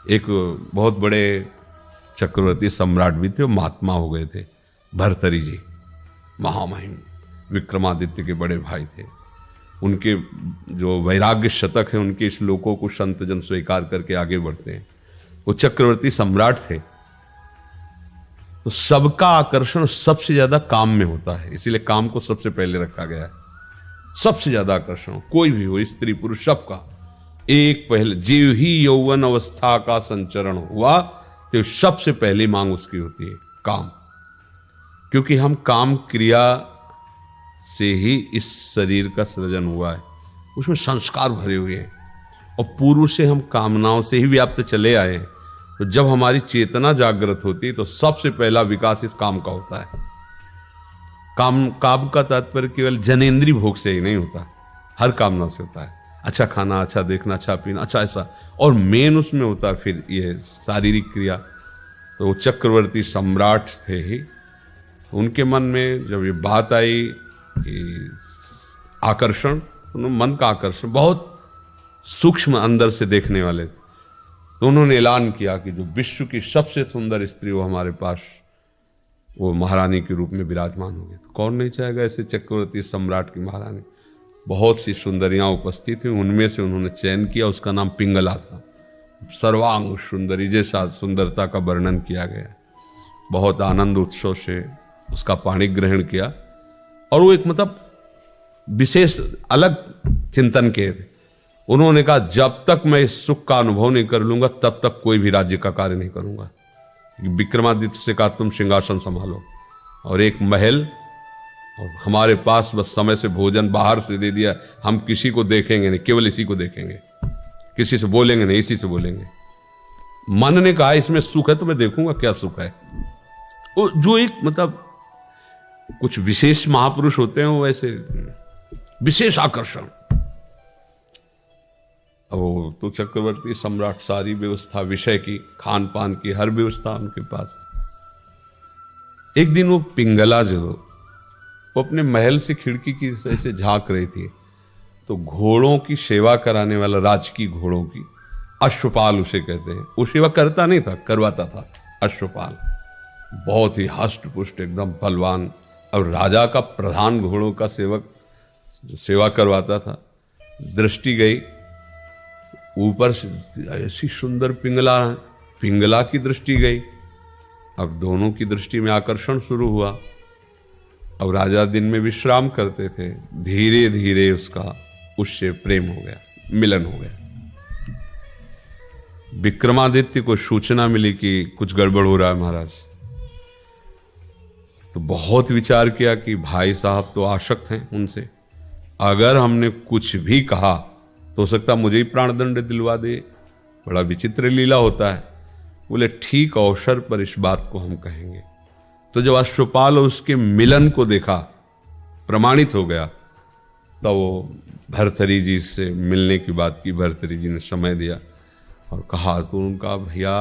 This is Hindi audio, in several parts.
एक बहुत बड़े चक्रवर्ती सम्राट भी थे, वो महात्मा हो गए थे, भर्तरी जी, महामहिम विक्रमादित्य के बड़े भाई थे। उनके जो वैराग्य शतक है, उनके श्लोकों को संत जन स्वीकार करके आगे बढ़ते हैं। वो चक्रवर्ती सम्राट थे, तो सबका आकर्षण सबसे ज्यादा काम में होता है, इसीलिए काम को सबसे पहले रखा गया है। सबसे ज्यादा आकर्षण कोई भी हो, स्त्री पुरुष सबका, एक पहले जीव ही यौवन अवस्था का संचरण हुआ तो सबसे पहली मांग उसकी होती है काम, क्योंकि हम काम क्रिया से ही इस शरीर का सृजन हुआ है, उसमें संस्कार भरे हुए हैं और पूर्व से हम कामनाओं से ही व्याप्त चले आए हैं। तो जब हमारी चेतना जागृत होती है तो सबसे पहला विकास इस काम का होता है। काम का तात्पर्य केवल जनेंद्रीय भोग से ही नहीं होता, हर कामना से होता है। अच्छा खाना, अच्छा देखना, अच्छा पीना, अच्छा ऐसा, और मेन उसमें होता है फिर ये शारीरिक क्रिया। तो वो चक्रवर्ती सम्राट थे ही, उनके मन में जब ये बात आई कि आकर्षण, मन का आकर्षण बहुत सूक्ष्म अंदर से देखने वाले थे, तो उन्होंने ऐलान किया कि जो विश्व की सबसे सुंदर स्त्री वो हमारे पास वो महारानी के रूप में विराजमान होगी। तो कौन नहीं चाहेगा ऐसे चक्रवर्ती सम्राट की महारानी। बहुत सी सुंदरियां उपस्थित थी, उनमें से उन्होंने चयन किया, उसका नाम पिंगला था। सर्वांग सुंदरी जैसा सुंदरता का वर्णन किया गया। बहुत आनंद उत्सव से उसका पाणी ग्रहण किया, और वो एक मतलब विशेष अलग चिंतन के थे। उन्होंने कहा जब तक मैं इस सुख का अनुभव नहीं कर लूंगा तब तक कोई भी राज्य का कार्य नहीं करूंगा। विक्रमादित्य से कहा तुम सिंहासन संभालो और एक महल, और हमारे पास बस समय से भोजन बाहर से दे दिया, हम किसी को देखेंगे नहीं, केवल इसी को देखेंगे, किसी से बोलेंगे नहीं, इसी से बोलेंगे। मन ने कहा इसमें सुख है तो मैं देखूंगा क्या सुख है। वो जो एक मतलब कुछ विशेष महापुरुष होते हैं, वो ऐसे विशेष आकर्षण। वो तो चक्रवर्ती सम्राट सारी व्यवस्था विषय की, खान पान की हर व्यवस्था उनके पास। एक दिन वो पिंगला जो वो अपने महल से खिड़की की ऐसे झांक रही थी, तो घोड़ों की सेवा कराने वाला, राजकीय घोड़ों की, अश्वपाल उसे कहते हैं, वो सेवा करता नहीं था, करवाता था अश्वपाल। बहुत ही हष्ट पुष्ट एकदम बलवान, और राजा का प्रधान घोड़ों का सेवक जो सेवा करवाता था। दृष्टि गई ऊपर से, ऐसी सुंदर पिंगला की दृष्टि गई। अब दोनों की दृष्टि में आकर्षण शुरू हुआ। अब राजा दिन में विश्राम करते थे, धीरे धीरे उसका उससे प्रेम हो गया, मिलन हो गया। विक्रमादित्य को सूचना मिली कि कुछ गड़बड़ हो रहा है महाराज। तो बहुत विचार किया कि भाई साहब तो आसक्त हैं उनसे, अगर हमने कुछ भी कहा तो हो सकता मुझे ही प्राणदंड दिलवा दे, बड़ा विचित्र लीला होता है। बोले ठीक अवसर पर इस बात को हम कहेंगे। तो जब अश्वपाल और उसके मिलन को देखा, प्रमाणित हो गया, तब वो भर्तरी जी से मिलने की बात की। भर्तरी जी ने समय दिया और कहा, तो उनका भैया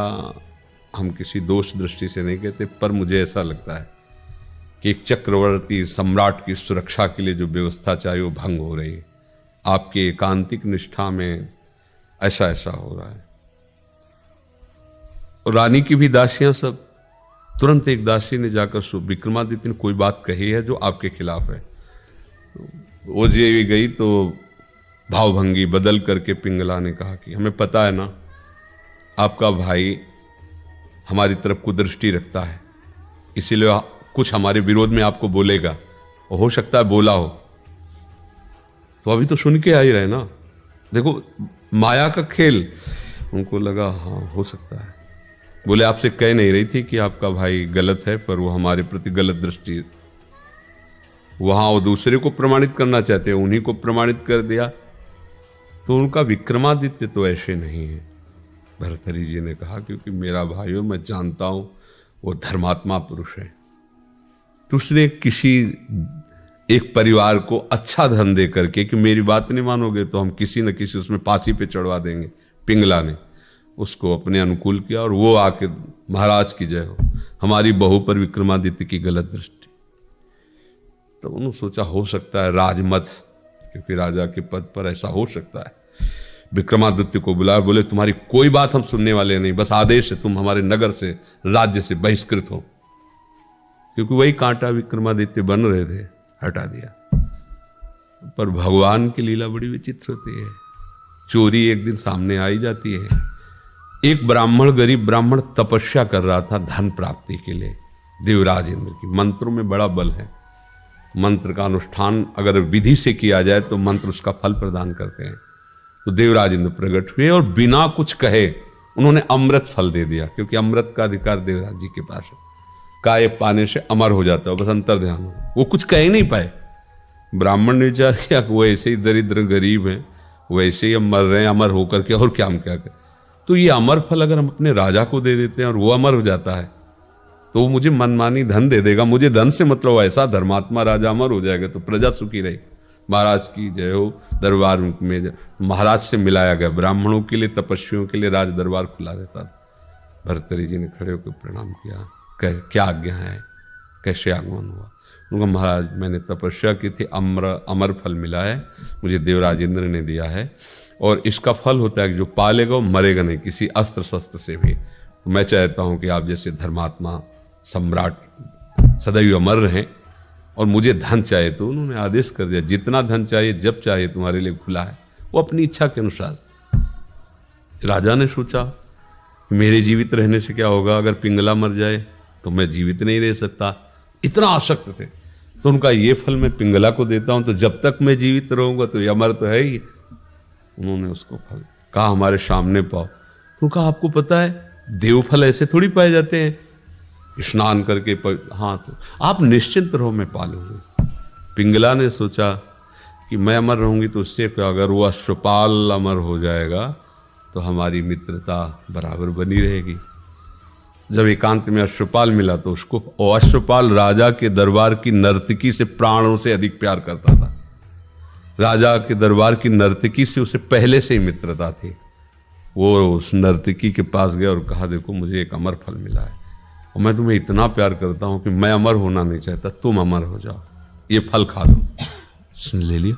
हम किसी दोष दृष्टि से नहीं कहते, पर मुझे ऐसा लगता है कि एक चक्रवर्ती सम्राट की सुरक्षा के लिए जो व्यवस्था चाहिए वो भंग हो रही है। आपके एकांतिक निष्ठा में ऐसा ऐसा हो रहा है। और रानी की भी दासियां सब, तुरंत एक दासी ने जाकर विक्रमादित्य ने कोई बात कही है जो आपके खिलाफ है। वो जे गई तो भावभंगी बदल करके पिंगला ने कहा कि हमें पता है ना, आपका भाई हमारी तरफ कुदृष्टि रखता है, इसीलिए कुछ हमारे विरोध में आपको बोलेगा, और हो सकता है बोला हो। तो अभी तो सुन के आ ही रहे ना, देखो माया का खेल। उनको लगा हाँ हो सकता है। बोले आपसे कह नहीं रही थी कि आपका भाई गलत है, पर वो हमारे प्रति गलत दृष्टि, वहां वो दूसरे को प्रमाणित करना चाहते हैं, उन्हीं को प्रमाणित कर दिया। तो उनका विक्रमादित्य तो ऐसे नहीं है, भर्तरी जी ने कहा, क्योंकि मेरा भाई हो, मैं जानता हूं वो धर्मात्मा पुरुष है। तो उसने किसी एक परिवार को अच्छा धन दे करके कि मेरी बात नहीं मानोगे तो हम किसी न किसी उसमें फांसी पे चढ़वा देंगे, पिंगला ने उसको अपने अनुकूल किया, और वो आके महाराज की जय हो, हमारी बहू पर विक्रमादित्य की गलत दृष्टि। तो उन्होंने सोचा हो सकता है राजमत, क्योंकि राजा के पद पर ऐसा हो सकता है। विक्रमादित्य को बुलाया, बोले तुम्हारी कोई बात हम सुनने वाले नहीं, बस आदेश है तुम हमारे नगर से, राज्य से बहिष्कृत हो। क्योंकि वही कांटा विक्रमादित्य बन रहे थे, हटा दिया। पर भगवान की लीला बड़ी विचित्र होती है, चोरी एक दिन सामने आ ही जाती है। एक ब्राह्मण, गरीब ब्राह्मण तपस्या कर रहा था धन प्राप्ति के लिए, देवराज इंद्र की। मंत्रों में बड़ा बल है, मंत्र का अनुष्ठान अगर विधि से किया जाए तो मंत्र उसका फल प्रदान करते हैं। तो देवराज इंद्र प्रकट हुए और बिना कुछ कहे उन्होंने अमृत फल दे दिया, क्योंकि अमृत का अधिकार देवराज जी के पास है। का ये पाने से अमर हो जाता है, बस अंतर ध्यान हो। वो कुछ कह ही नहीं पाए। ब्राह्मण ने विचार किया कि वो ऐसे ही दरिद्र गरीब हैं, वैसे ही हम मर रहे हैं, अमर होकर के, और क्या हम क्या करें। तो ये अमर फल अगर हम अपने राजा को दे देते हैं और वो अमर हो जाता है तो वो मुझे मनमानी धन दे देगा। मुझे धन से मतलब ऐसा धर्मात्मा राजा अमर हो जाएगा तो प्रजा सुखी रही। महाराज की जय हो। दरबार में महाराज से मिलाया गया, ब्राह्मणों के लिए, तपस्वियों के लिए राज दरबार खुला रहता था। भर्तृहरि जी ने खड़े होकर प्रणाम किया, क्या आज्ञा है, कैसे आगमन हुआ। उनका महाराज मैंने तपस्या की थी, अमर फल मिला है, मुझे देवराज इंद्र ने दिया है, और इसका फल होता है कि जो पालेगा वो मरेगा नहीं किसी अस्त्र शस्त्र से भी। तो मैं चाहता हूं कि आप जैसे धर्मात्मा सम्राट सदैव अमर रहें, और मुझे धन चाहिए। तो उन्होंने आदेश कर दिया, जितना धन चाहिए जब चाहिए तुम्हारे लिए खुला है, वो अपनी इच्छा के अनुसार। राजा ने सोचा मेरे जीवित रहने से क्या होगा, अगर पिंगला मर जाए तो मैं जीवित नहीं रह सकता, इतना आसक्त थे। तो उनका ये फल मैं पिंगला को देता हूं, तो जब तक मैं जीवित रहूंगा तो ये अमर तो है ही। उन्होंने उसको फल कहा हमारे सामने पाओ। तो कहा आपको पता है देव फल ऐसे थोड़ी पाए जाते हैं, स्नान करके हाँ, तो आप निश्चिंत रहो, मैं पालूंगी। पिंगला ने सोचा कि मैं अमर रहूंगी तो उससे क्या, अगर वो अश्वपाल अमर हो जाएगा तो हमारी मित्रता बराबर बनी रहेगी। जब एकांत में अश्वपाल मिला तो उसको, और अश्वपाल राजा के दरबार की नर्तकी से प्राणों से अधिक प्यार करता था। राजा के दरबार की नर्तकी से उसे पहले से ही मित्रता थी। वो उस नर्तकी के पास गया और कहा देखो मुझे एक अमर फल मिला है, और मैं तुम्हें इतना प्यार करता हूं कि मैं अमर होना नहीं चाहता, तुम अमर हो जाओ, ये फल खा लो। उसने ले लिया।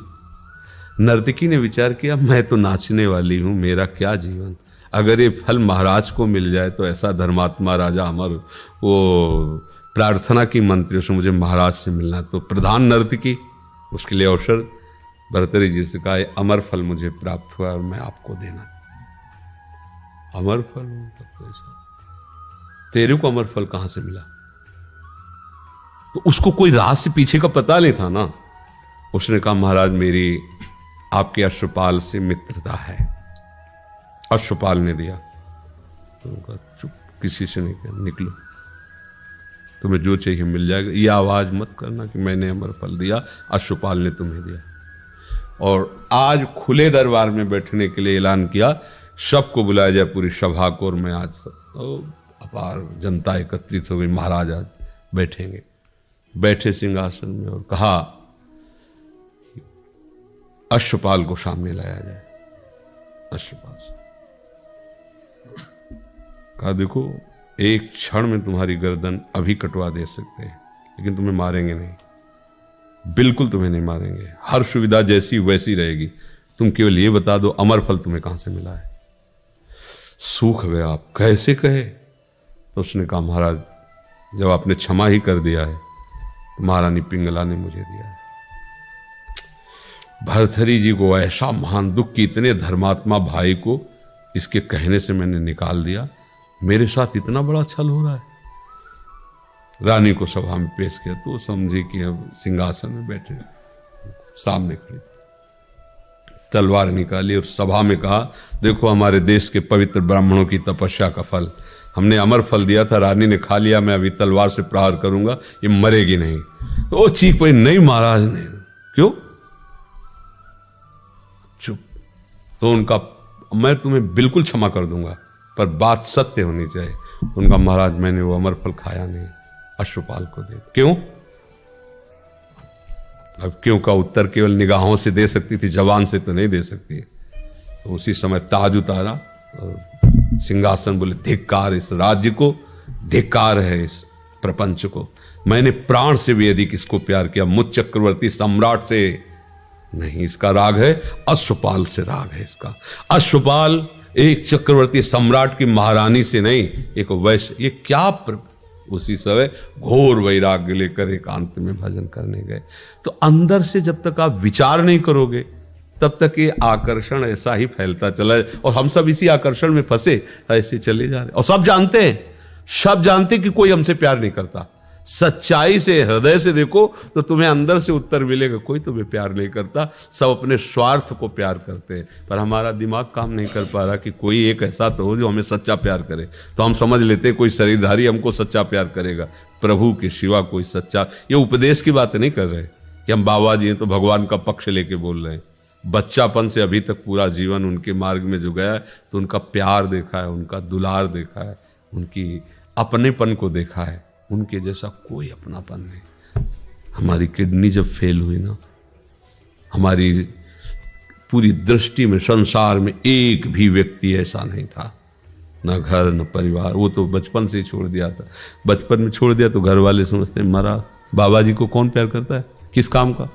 नर्तकी ने विचार किया मैं तो नाचने वाली हूं, मेरा क्या जीवन, अगर ये फल महाराज को मिल जाए तो ऐसा धर्मात्मा राजा अमर, वो प्रार्थना की मंत्री से मुझे महाराज से मिलना। तो प्रधान नर्तकी उसके लिए अवसर, भर्तृहरि जी से कहा अमर फल मुझे प्राप्त हुआ और मैं आपको देना। अमर फल तब ऐसा, तेरे को अमर फल कहां से मिला? तो उसको कोई रहस्य पीछे का पता नहीं था ना। उसने कहा महाराज मेरी आपके अश्वपाल से मित्रता है। अश्वपाल ने दिया। तो कहा चुप, किसी से नहीं कहना, निकलो, तुम्हें जो चाहिए मिल जाएगा। ये आवाज मत करना कि मैंने अमर फल दिया, अश्वपाल ने तुम्हें दिया। और आज खुले दरबार में बैठने के लिए ऐलान किया, सबको बुलाया जाए पूरी सभा को। और मैं आज सब अपार जनता एकत्रित हो गई, महाराज आज बैठेंगे। बैठे सिंहासन में और कहा अश्वपाल को सामने लाया जाए। अश्वपाल कहा देखो एक क्षण में तुम्हारी गर्दन अभी कटवा दे सकते हैं, लेकिन तुम्हें मारेंगे नहीं, बिल्कुल तुम्हें नहीं मारेंगे, हर सुविधा जैसी वैसी रहेगी, तुम केवल ये बता दो अमर फल तुम्हें कहां से मिला है। सूख गए आप, कैसे कहे? तो उसने कहा महाराज जब आपने क्षमा ही कर दिया है तो महारानी पिंगला ने मुझे दिया है। भर्तृहरि जी को ऐसा महान दुख कि इतने धर्मात्मा भाई को इसके कहने से मैंने निकाल दिया, मेरे साथ इतना बड़ा छल हो रहा है। रानी को सभा में पेश किया तो समझे कि अब सिंहासन में बैठे, सामने खड़ी तलवार निकाली और सभा में कहा देखो हमारे देश के पवित्र ब्राह्मणों की तपस्या का फल, हमने अमर फल दिया था, रानी ने खा लिया, मैं अभी तलवार से प्रहार करूंगा, ये मरेगी नहीं। तो वो चीख पड़ी नहीं महाराज नहीं। क्यों? चुप। तो उनका मैं तुम्हें बिल्कुल क्षमा कर दूंगा पर बात सत्य होनी चाहिए। उनका महाराज मैंने वो अमर फल खाया नहीं, अश्वपाल को दे। क्यों? अब क्यों का उत्तर केवल निगाहों से दे सकती थी, जवान से तो नहीं दे सकती। तो उसी समय ताज उतारा और सिंहासन बोले धिक्कार इस राज्य को, धिक्कार है इस प्रपंच को। मैंने प्राण से भी अधिक इसको प्यार किया, मुझ चक्रवर्ती सम्राट से नहीं, इसका राग है अश्वपाल से, राग है इसका। अश्वपाल एक चक्रवर्ती सम्राट की महारानी से नहीं, एक वैश्य, ये क्या उसी समय घोर वैराग्य लेकर एकांत में भजन करने गए। तो अंदर से जब तक आप विचार नहीं करोगे तब तक ये आकर्षण ऐसा ही फैलता चला है, और हम सब इसी आकर्षण में फंसे ऐसे चले जा रहे। और सब जानते हैं, सब जानते कि कोई हमसे प्यार नहीं करता। सच्चाई से, हृदय से देखो तो तुम्हें अंदर से उत्तर मिलेगा, कोई तुम्हें प्यार नहीं करता, सब अपने स्वार्थ को प्यार करते हैं। पर हमारा दिमाग काम नहीं कर पा रहा कि कोई एक ऐसा तो हो जो हमें सच्चा प्यार करे। तो हम समझ लेते कोई शरीरधारी हमको सच्चा प्यार करेगा, प्रभु के सिवा कोई सच्चा। ये उपदेश की बात नहीं कर रहे कि हम बाबा जी हैं तो भगवान का पक्ष लेके बोल रहे हैं। बच्चापन से अभी तक पूरा जीवन उनके मार्ग में जो गया है तो उनका प्यार देखा है, उनका दुलार देखा है, उनकी अपनेपन को देखा है। उनके जैसा कोई अपनापन नहीं। हमारी किडनी जब फेल हुई ना, हमारी पूरी दृष्टि में, संसार में एक भी व्यक्ति ऐसा नहीं था, न घर न परिवार। वो तो बचपन से ही छोड़ दिया था। बचपन में छोड़ दिया तो घर वाले समझते मरा। बाबा जी को कौन प्यार करता है, किस काम का?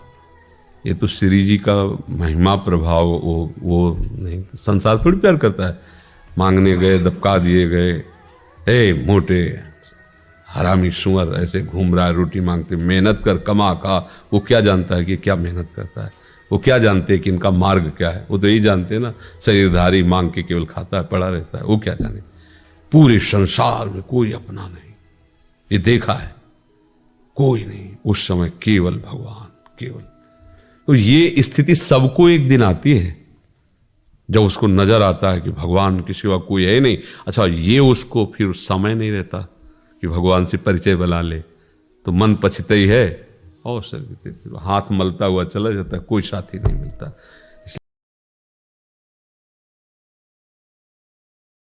ये तो श्री जी का महिमा प्रभाव, वो नहीं, संसार थोड़ी प्यार करता है। मांगने गए, दबका दिए गए, ए मोटे हरामी सुअर ऐसे घूम रहा है रोटी मांगते, मेहनत कर, कमा का। वो क्या जानता है कि क्या मेहनत करता है? वो क्या जानते हैं कि इनका मार्ग क्या है? वो तो यही जानते हैं ना, शरीरधारी मांग के केवल खाता है, पड़ा रहता है। वो क्या जाने? पूरे संसार में कोई अपना नहीं, ये देखा है, कोई नहीं। उस समय केवल भगवान, केवल। तो ये स्थिति सबको एक दिन आती है जब उसको नजर आता है कि भगवान के सिवा कोई है नहीं। अच्छा, ये उसको फिर समय नहीं रहता कि भगवान से परिचय बना ले, तो मन पछते ही है और हाथ मलता हुआ चला जाता है, कोई साथी नहीं मिलता।